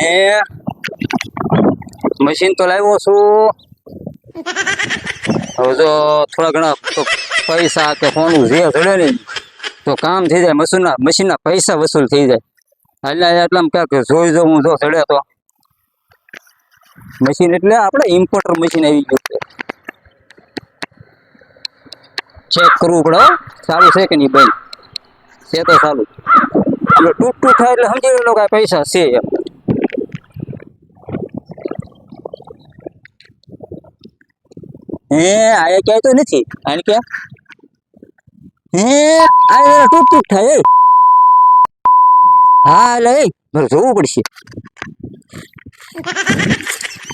હે મશીન તો લાવ્યો છું. હવે જો થોડા ઘણા તો પૈસા કે ફોનનું જે જડે ને તો કામ થઈ જાય. મશીનના પૈસા વસૂલ થઈ જાય. એટલે એટલામાં ક્યાંક જોઈ જો હું જો જડે તો મશીન એટલે આપણે ઇમ્પોર્ટર મશીન આવી ગયું છે. ચેક કરવું પડે સારું છે કે નહીં ભાઈ. છે તો સારું. એટલે ટૂંક થાય એટલે સમજી લો કે પૈસા છે એમ. હે આયા ક્યાંય તો નથી. અને કે હે આ ટૂંક થાય. હા લે મારે જોવું પડશે.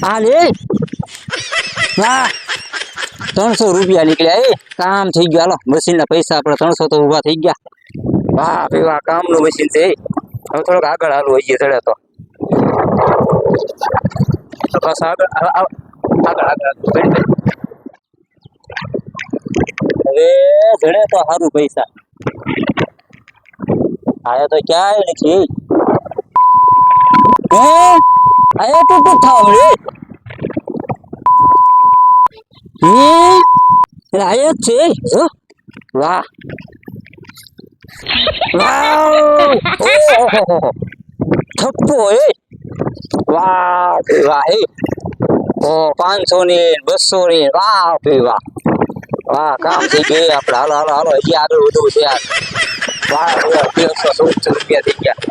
હા લે હા 300 રૂપિયા નીકળ્યા. એ કામ થઈ ગયું. હાલો મશીનના પૈસા આપણે 300 તો ઊભા થઈ ગયા. વાહ ભાઈ વાહ કામનું મશીન છે. હવે થોડોક આગળ હાલવું હોય ચડે તો બસ આગળ હવે જડે તો સારું પૈસા. આયા તો ક્યાંય નથી. હે આયા ટૂંક થાવ રે. એટલે આયા જ છે. જો વાહ વાહ થપ્પો એ વાહ વાહ એ ઓ 500 ની 200 ની વાહ ભાઈ વાહ વાહ કામ થઈ ગયું આપણે. હાલો હાલો હાલો હજી આગળ વધવું છે યાર. વાહ 1314 રૂપિયા થઈ ગયા.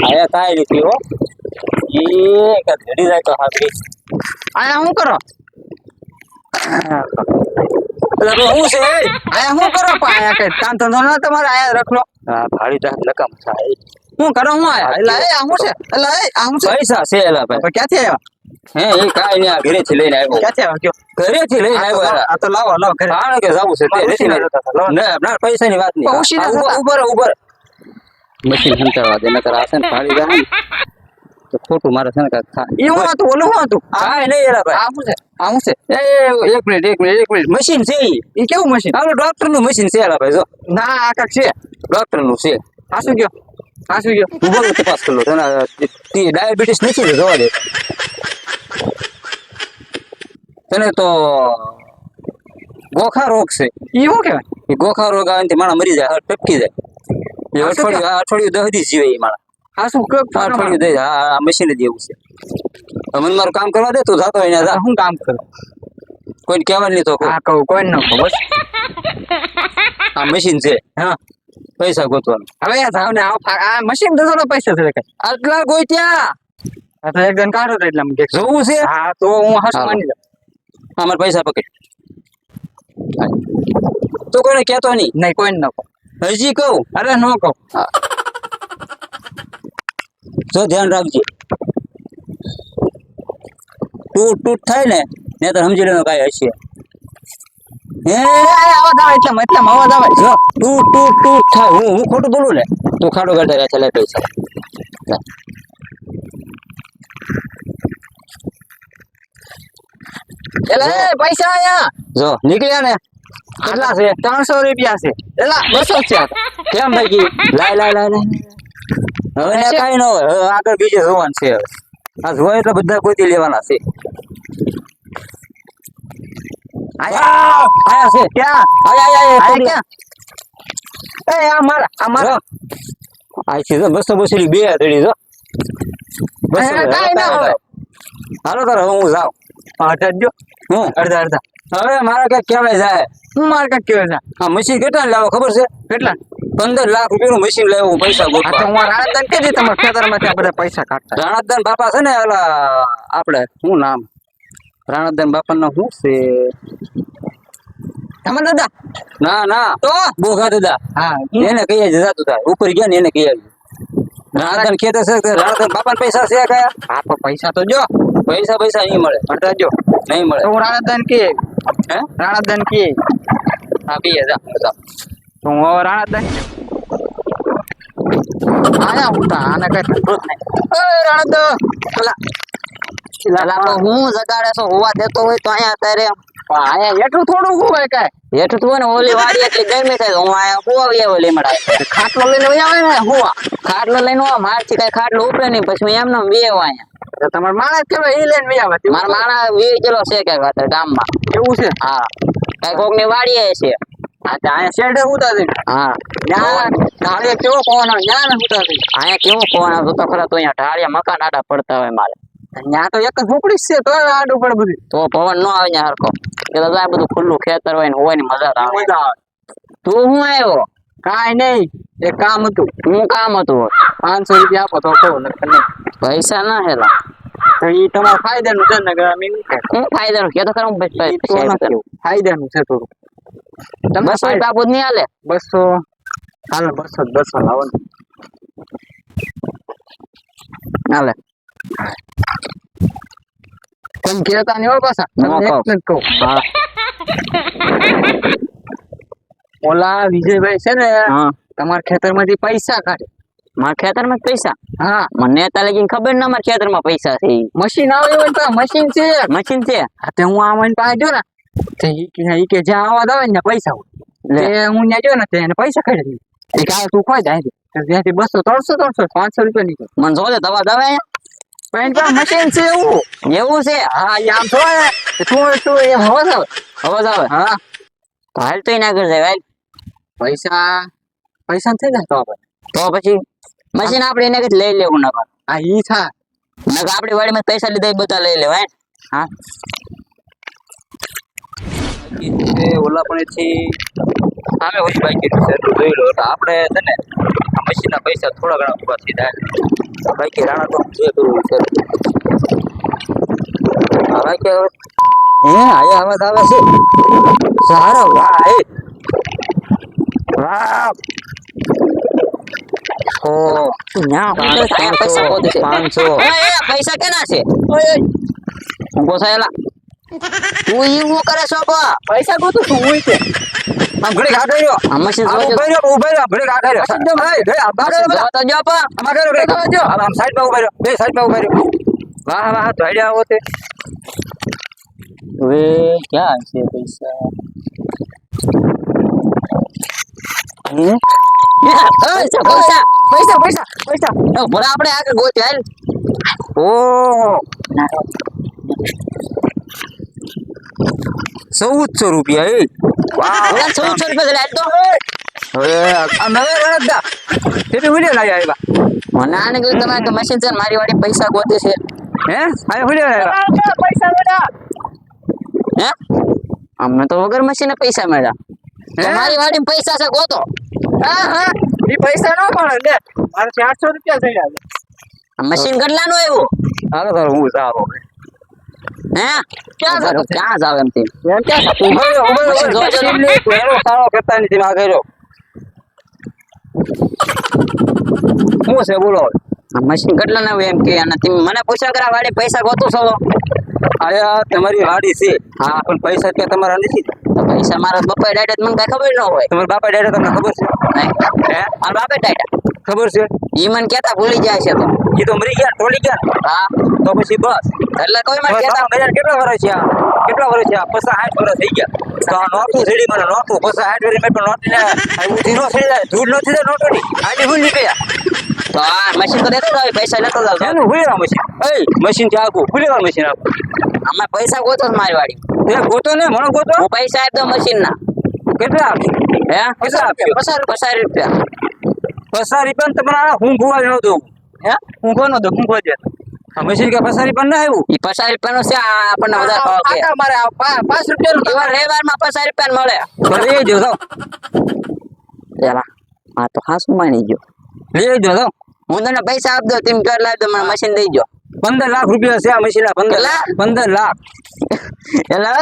આયા કાંઈ નથી હો. એ ઘડી જાય તો હાથી આયા શું કરો? હું છે આયા શું કરો? આયા કઈ કામ ધંધો ના તમારે આયા રખલો. હા ભાડી દાંત લકમ થાય. શું કરો? હું આયા એટલે આ શું છે? એટલે આ શું છે? પૈસા છે એલા ભાઈ. ક્યાંથી આવ્યા? હે એ કાઈ નઈ આ ઘરેથી લઈને આવ્યો. ક્યાંથી આવ્યો કયો? ઘરેથી લઈને આવ્યો. આ તો લાવો લાવો ઘરે. હા કે જાવું છે તે નથી ના પૈસાની વાત નહીં. ઉપર મશીન હંતાવા દે નકર આ છે ને ભાડી દાંત તો ખોટું મારે છે ને કાંઈક થાય. એ હું હતું ઓલું શું હતું? કાંઈ નહીં એલા ભાઈ. આ શું છે? એ એક મિનિટ મશીન છે. એ કેવું મશીન? આપણું ડોક્ટરનું મશીન છે એલા ભાઈ. જો ના આ કાંઈક છે ડોક્ટરનું છે. આ શું કયો? આ શું કયો? હું બોલું તપાસ કરી લો. તને ડાયાબિટીસ નથી ને જોવા દે. તને તો ગોખા રોગ છે. એ શું કહેવાય? એ ગોખા રોગ આવે માણસ મરી જાય ટપકી જાય. અઠવાડિયું 10 દિવસ જીવે એ માણસ. હા શું અઠવાડિયું દે. હા મશીન જ એવું છે. મને મારું કામ કરવા દે તું જાતો એને જા. શું કામ કર? કોઈને કહેવાનું નહીં તો હા કહું કોઈ ન કહું બસ. આ મશીન છે. હા પૈસા ગોતવાનું. હવે જાવ ને આ મશીન તો થોડો પૈસા છે કઈ આટલા ગોત્યા. આ તો એક જણ કાઢો તો એટલે કે જોવું છે. હા તો હું હસ માની જાઉં. અમાર પૈસા પકડ. તો કોઈને કહેતો નહીં. નહીં કોઈને ન કહું. હજી કહું? અરે ન કહું. જો ધ્યાન રાખજે. તૂટ થાય ને તો સમજી લેવાનું કાંઈ હશે. હે અવાજ આવે એટલે અવાજ આવે. જો તૂટ થાય. હું ખોટું બોલું ને તું ખાડો કરતા રહે છે. લે પૈસા એટલે પૈસા આયા જો નીકળ્યા ને. કેટલા છે? 300 રૂપિયા છે. એલા 200 છે. કેમ ભાઈ? લાય હવે કાંઈ ન હોય. હવે આગળ બીજે જોવાનું છે. હવે આ જોય એટલે બધા ગોતી લેવાના છે. આયા છે ક્યાં? આયા ક્યાં? એ આ મારા આ છે 200 બે ધડી જો. હાલો તારે હું જાઉં. અડધો હું અડધા હવે મારા કઈક કહેવાય જાય. હું મારે કઈક કહેવાય જાય. હા મશીન કેટલા લાવો ખબર છે? કેટલા? 15 લાખ રૂપિયાનું મશીન લાવ્યું પૈસા ગોતવા. હું રાણાદાન કે દી તમારા ખેતરમાંથી બધા પૈસા કાઢતા. રાણાદાન બાપા છે ને ઓલા આપણે શું નામ રાણાદાન બાપાનું શું છે? તમાર દાદા? ના તો બોઘા દાદા. હા એને કહીએ જતું થાય ઉપર ગયા ને એને કહીએ રાણાદાન ખેતર છે. રાણાદાન બાપાને પૈસા છે કયા? હા તો પૈસા તો જો પૈસા નહીં મળે. અડધા જો નહીં મળે. તો રાણાદાન કે હે રાણાદાન કે હા કહીએ જા બધા. તો હું હવે રાણાદાન આયા ઉતા આને કઈ ખબર જ નહીં. એ રાણાદા પેલા તો હું જગાડે છો હોવા દેતો હોય તો અહીંયા અત્યારે પણ આયા એટલું થોડું હોય કાંઈ હેઠું તું ને ઓલી વાડી એટલી ગરમી થાય હું આયા હુવા ઓલી મળા ખાટલો લઈને વહી આવે ને હું ખાટલો લઈને મારથી કઈ ખાટલો ઉપડે નહીં પછી એમને બે અહીંયા તમારે માણસ કેવો એ લઈને વહી આવે મારા માણા 20 કિલો છે કઈ વાત ગામમાં એવું છે હા કઈ કોક ની વાડી છે હા તો અહીંયા શેડે ઉતા છે હા ત્યાં ઢાળીએ કેવો પવન આવે ત્યાં ને ઉતા છે અહીંયા કેવો પવન આવતો તો ખરા તો અહીંયા ઢાળિયા મકાન આડા પડતા હોય મારે ત્યાં તો એક જ ઝૂંપડી જ છે તો આડું પડે બધું તો પવન ન આવે ત્યાં હરખો એટલે તો આ બધું ખુલ્લું ખેતર હોય ને હોય ને મજા આવે મજા આવે તું હું આવ્યો કાંઈ નહીં એક કામ હતું હું કામ હતું 500 રૂપિયા આપો તો કહો નકર નહીં પૈસા ના હેલા તો એ તમારા ફાયદાનું છે ને અમે હું ફાયદા નું કેતો ખરા ફાયદાનું છે થોડું તમે 200 રૂપિયા આપો નહીં હાલે 200 હાલો 200 લાવો ને હાલે તમે કહેતા નહીં હો પાછા તમને એટલે જ કહું હા ઓલા વિજયભાઈ છે ને હા તમારા ખેતરમાંથી પૈસા કાઢે મારા ખેતરમાં પૈસા હા મને ત્યાં લગીને ખબર ના મારા ખેતરમાં પૈસા છે મશીન આવે હોય તો મશીન છે મશીન છે હા તે હું આ મને પાસે જો ને તે ઈ કે જ્યાં અવાજ આવે ને પૈસા હોય તે હું ત્યાં જો ને તે એને પૈસા કાઢી દીધા એ કાલ તું ખોઈ જાય ત્યાંથી 200 300 500 રૂપિયા નીકળે મને જોજે દવા દવા પણ તો મશીન છે એવું છે હા એ આમ થોડે તું એમ અવાજ આવે અવાજ આવે હા તો હાલ તો ના કરજે ભાઈ પૈસા થઈ જાય તો આપણે તો પછી મશીન આપણે એને કઈ લઈ લેવું ના હા ઈ થા નકર આપણી વાડીમાં પૈસા લીધા એ બધા લઈ લેવાય હા ઓલા પણ થી સામે હોય બાકી છે તું જોઈ લો તો આપણે છે ને આ મશીનના પૈસા થોડા ઘણા ઉભા થઈ જાય બાકી રાણા તો જે કરવું છે હવે કે આયા અવાજ આવે છે સારો વાહ વાહ ઓ ના પૈસા ગોતે છે 500 પૈસા કેના છે ઉભો થયેલા તું એવું કરે છો બા પૈસા ગોતું છું હું છે આમ ઘડી ઘાટ રહ્યો આ મશીન ઉભા રહ્યો ઘડી ઘાટ રહ્યો આ બાર તો જો પા આમાં કર્યો જો આમ સાઈડ પર ઉભા રહ્યો બે સાઈડ પર ઉભા રહ્યો વાહ વાહ તો આઈડિયા આવો તે વે ક્યાં છે પૈસા પૈસા પૈસા પૈસા પૈસા ભલે આપણે આગળ ગોતી હાલ ઓહો 1400 રૂપિયા એ વાહ 1400 રૂપિયા તો હવે આ નવે રણદા કેટલી વિડિયો લાગ્યા આવ્યા મને આને કીધું તમારે તો મશીન છે ને મારી વાડી પૈસા ગોતે છે હે આ વિડિયો આવ્યા પૈસા બેટા હે અમને તો વગર મશીને પૈસા મળ્યા તમારી વાડીમાં પૈસા છે ગોતો હા હા ઈ પૈસા નો મળે લે મારે 800 રૂપિયા થઈ ગયા આ મશીન કેટલાનું આવ્યું હાલો તો હું જાવ હે ક્યાં જાવ એમ થી એમ કે એનો સારો કરતા નથી માં કર્યો શું છે બોલો આ મશીન કેટલા ના એમ કે અને તમે મને પૂછ્યા કરા વાડી પૈસા ગોતો છો આયા તમારી વાડી છે હા પણ પૈસા કે તમારા નથી તો પૈસા મારા બાપા ડાયરેક્ટ મને કઈ ખબર ન હોય તમારા બાપા ડાયરેક્ટ તમને ખબર છે નહીં હે મારા બાપે ડાયરેક્ટ ખબર છે ઈ મને કેતા ભૂલી જાય છે તો એ તો મરી ગયા ટોલી ગયા હા તો પછી બસ એટલે કોઈ મને કેતા કેટલા વર્ષ છે કેટલા વર્ષ છે 50 60 વર્ષ થઈ ગયા તો આ નોટું છેડી મને નોટું 50 60 વર્ષ મેં પણ નોટ ને ઉધી નો થઈ જાય ધૂળ નો થઈ જાય નોટોની આની હું નીકળ્યા તો આ મશીન તો દેતો જાવ પૈસા લેતો જાવ એનું ભૂલેવા મશીન એ મશીન થી આગું ભૂલેવા મશીન આગું અમે પૈસા ગોતો છે મારી વાડી તે ગોતો ને મને ગોતો હું પૈસા આપી દઉં મશીન ના કેટલા આપ્યો હે પૈસા આપ્યો 50 રૂપિયા 50 રૂપિયા તમારા હું ગોવા ન દઉં હે હું કોનો દઉં હું ગોજે આ મશીન કે 50 રૂપિયા ના આવ્યું ઈ 50 રૂપિયાનું છે આ આપણને વધારે ભાવ કે મારે 5 રૂપિયા એવા રવિવારમાં 50 રૂપિયા મળે લઈ જો જાવ એલા આ તો હાસું માની ગયો લઈ જો જાવ હું તને પૈસા આપી દઉં તેમ કર લાવ દો મને મશીન દઈ જો 15 લાખ રૂપિયા છે આ મશીન 15 લાખ એલા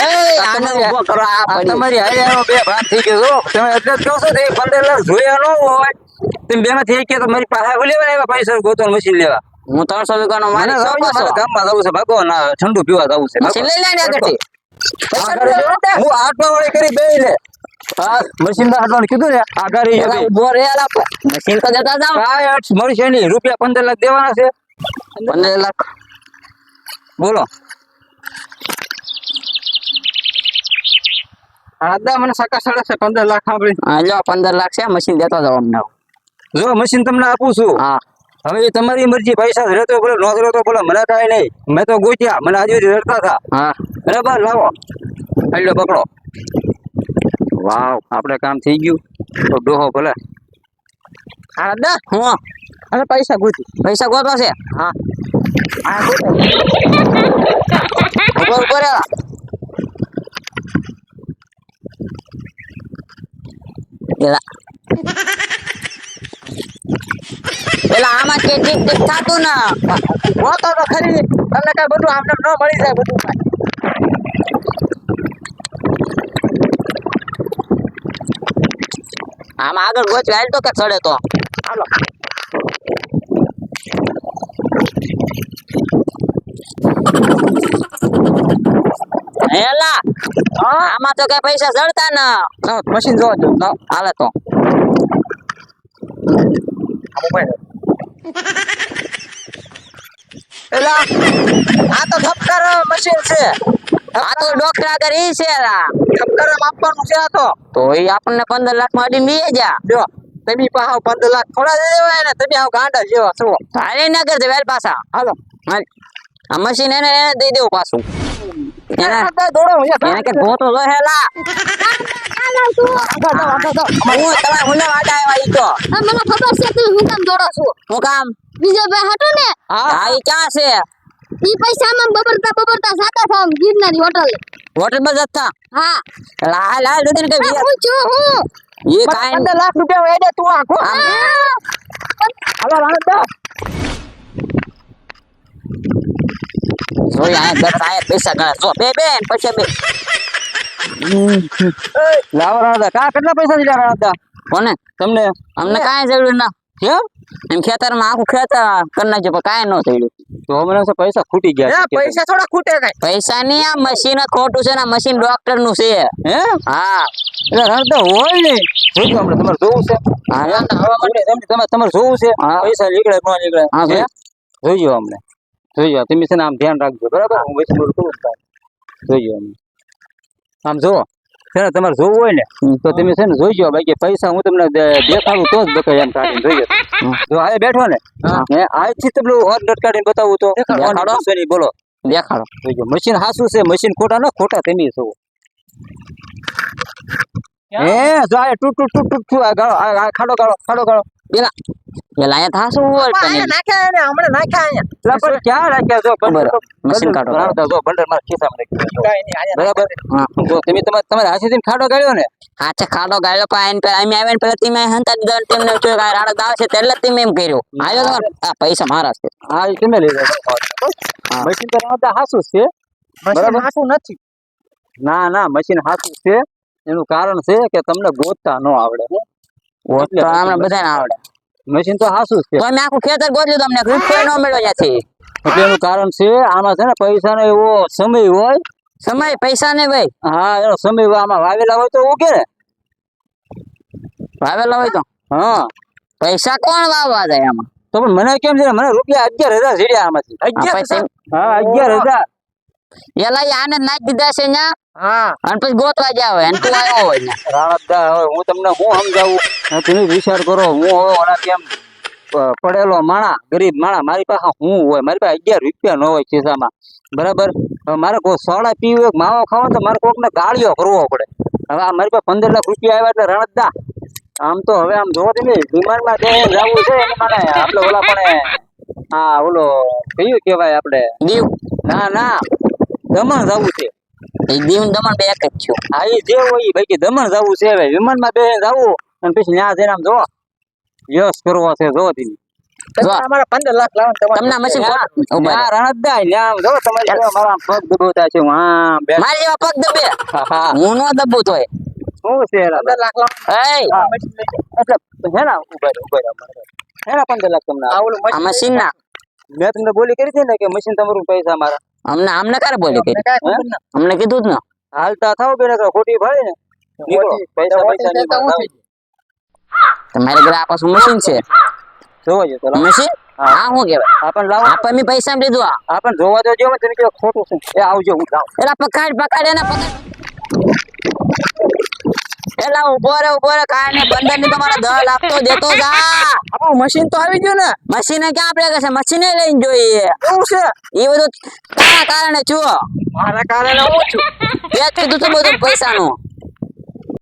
એ આને ઉભો કરો આ પડી તમારી હારે બે ભાગ થઈ ગયો તમે એટલે જ કહો છો કે 15 લાખ જોયા ન હોય તમે બે માંથી એક કે તો મારી પાસે લેવા આવ્યા પૈસા ગોતો મશીન લેવા હું 300 રૂપિયાનો મારી મારે ગામમાં જવું છે ભગવાન ઠંડુ પીવા જવું છે મશીન લઈ લે ને આગળથી હું આટલા વાળી કરી બે લે હા મશીન ના હાથમાં કીધું ને આ ગાડી એલા ઉભો રે એલા મશીન તો દેતા જાવ કાંઈ અર્થ મળશે નહીં રૂપિયા 15 લાખ દેવાના છે 15 લાખ બોલો દાદા મને સકા સાડે છે 15 લાખ આપી. હા લ્યો 15 લાખ છે મશીન દેતો જાવ અમને જો મશીન તમને આપું છું. હા હવે એ તમારી મરજી, પૈસા રહેતો બોલે નો રહેતો બોલે, મને કાંઈ નહીં. મેં તો ગોત્યા, મને આજે રડતા હતા. હા બરાબર, લાવો આલ્યો પકડો. વાવ, આપણે કામ થઈ ગયું. તો ડોહો ભલે. હા દાદા, હું અને પૈસા ગોતી. પૈસા ગોતવા છે હા આ ગોતો. ઉભો રહેલા. પેલા આમાં કે ઠીક ઠીક થાતું ને ગોતો તો ખરી, તમને કઈ બધું આમને ન મળી જાય બધું કાંઈ. આમાં આગળ ગોચવી હાલ તો કે ચડે તો હાલો. હેલા આમાં તો કઈ પૈસા જડતા ને લાવો, મશીન જોવા દો. લાવો. હાલે તો આ મોબાઈલ. એલા આ તો ધબકાર મશીન છે. આ તો ડોક્ટર આગળ ઈ છે લા ધબકાર આપવાનું છે આ તો. તો ઈ આપણને 15 લાખ માં અડીને લઈ જા જો તમે પાહો 15 લાખ થોડા દે દેવાય ને, તમે આવ ગાંડા જેવા છો. તારે નગર છે વેલ પાછા હાલો હાલ આ મશીન એને દઈ દેવું પાછું એને દોડો એને કે ગોતો જો હેલા હું તમે હુને વાડા આવ્યા ઈ તો મને ખબર છે તમે હું કામ દોડો છો. હું કામ વિજયભાઈ હટો ને હા ઈ ક્યાં છે ઈ પૈસા માં બબરતા જાતા હતા ગિરનારી હોટલ. હોટલ માં જતા હા લાલ લાલ દુધન કે હું છું હું ઈ કાઈ 15 લાખ રૂપિયા વેડે તું આખો. હાલો રાણદા. જોઈ આયા દસ આયા પૈસા ગણા જો બે બે પછી બે લાવો રાણદા. કા કેટલા પૈસા દીધા રાણદા કોને તમને? અમને કાંઈ જરૂર ના કેમ? એમ ખેતરમાં આખું ખેતર કરી નાખજો પણ કાંઈ ન થયું તો મને છે પૈસા ખૂટી ગયા છે. પૈસા થોડા ખૂટે કઈ. પૈસા ની આ મશીન જ ખોટું છે ને મશીન ડોક્ટર નું છે હે? હા એટલે રાણદા હોય ને. જોજો આપણે તમારે જોવું છે. હા. તમારે જોવું છે. હા. પૈસા નીકળે ન નીકળે. હા, હે? જોઈજો અમને. જોઈજો તમે છે ને આમ ધ્યાન રાખજો બરાબર. હું વૈસે બોલું છું ને. જોઈજો અમને. આમ જુઓ છે ને તમારે જોવું હોય ને તો તમે છે ને જોઈજો. બાકી પૈસા હું તમને દેખાડું તો જ બતાય એમ કાઢીને જોઈજો. જો આ બેઠો ને હે આજથી તમને હોર નટ કાઢીને બતાવું તો દેખાડો. નહીં બોલો. દેખાડો જોઈજો મશીન હાસું છે. મશીન ખોટા ના ખોટા તમે છો. હે જો આ ટૂટ ટૂટ ટૂટ ટૂટ થયું. આ ગાળો આ ખાડો ગાળો ખાડો ગાળો. પેલા પેલા અહીંયા થાશું હોય પણ નાખ્યા ને હમણાં નાખ્યા અહીંયા. પણ ક્યાં રાખ્યા? જો બરાબર. મશીન કાઢો. રાણદા જો બંડર મારા ખિસ્સામાં રાખ્યું. બરાબર. હા. જો તમે તમારે હાથેથી ખાડો ગાળ્યો ને હાચે ખાડો ગાળ્યો પણ અમે આવીને પેલા તમે હંતા દીધા તેમને જો રાડો દાવ છે એટલે તમે એમ કર્યો આયો તમારે આ પૈસા મારા છે હા એ તમે લઈ જાઓ. મશીન તો રાણદા હાસું છે. બરાબર હાસું નથી. ના ના મશીન હાસું છે. એનું કારણ છે કે તમને ગોતતા ન આવડે. તો આમને બધાને આવડે મશીન તો હાસું છે. તો અમે આખું ખેતર ગોત્યું તમને રૂપિયો ન મળ્યો ત્યાંથી એટલે એનું કારણ છે આમાં છે ને પૈસાનો એવો સમય હોય. સમય પૈસા ને ભાઈ હા એનો સમય હોય. આમાં વાવેલા હોય તો ઉગે ને. વાવેલો હોય તો હા પૈસા કોણ વાવવા જાય આમાં તો પણ મને કેમ છે મને રૂપિયા 11,000 જીડ્યા આમાંથી. હા 11,000. એલા આને નાખી દીધા છે ન્યા હા અને પછી ગોતવા જાવ અને તું આવ્યો હોય ન્યા. રાણદા હવે હું તમને હું સમજાવું. તમે વિચાર કરો. હું હવે ઓલા કેમ પડેલો માણા ગરીબ માણા મારી પાસે હું હોય. મારી પાસે 11 રૂપિયા ન હોય ખિસ્સામાં. બરાબર. હવે મારે કોઈ સોડા પીવું એક માવો ખાવો તો મારે કોકને ગાળીઓ કરવો પડે. હવે આ મારી પાસે 15 લાખ રૂપિયા આવ્યા એટલે રાણદા આમ તો હવે આમ જોવો તમે વિમાનમાં જવું છે એની માટે આપણે ઓલા પણ હા ઓલો કયું કહેવાય આપણે દીવ ના ના દમણ જવું છે. એ દીવ ને દમણ બે એક જ થયું હા એ જે હોય એ ભાઈ દમણ જવું છે. હવે વિમાનમાં બે જવું અને પછી ત્યાં જઈને આમ જો યશ કરવો છે. જો તમે અમારા 15 લાખ લાવો તમને મશીન ના રાણદા ત્યાં જો તમારે મારા પગ દબાવતા છે. હા બે મારી જેવા પગ દબે હા હું નો દબું તોય શું છે 15 લાખ લાવો. એ એટલે હેના ઉભા હેના 15 લાખ તમને આ મશીન ના મેં તમને બોલી કરી હતી ને કે મશીન તમારું પૈસા મારા. અમને ક્યારે બોલી કરી અમને કીધું જ ને હાલતા થાવ બેન ખોટી ભાઈ ને નીકળો. પૈસા તમારે ઘરે આ પાછું મશીન છે જોવા જો તો મશીન આ શું કહેવાય આપણ લાવો. આપણે મેં પૈસા લીધું આ આપણ જોવા તો જો તમે કે ખોટું છે. એ આવજો હું લાવ. એલા પકડ એને પકડ એલા ઉભો રે કાંઈ ને 15 ની તમારા 10 લાખ તો દેતો જા આપણું મશીન તો આવી ગયું ને મશીને ક્યાં આપણે કશે મશીને લઈને જોઈએ એવું છે એ બધું તારા કારણે છું મારા કારણે હું છું તે જ કીધું તું બધું પૈસાનું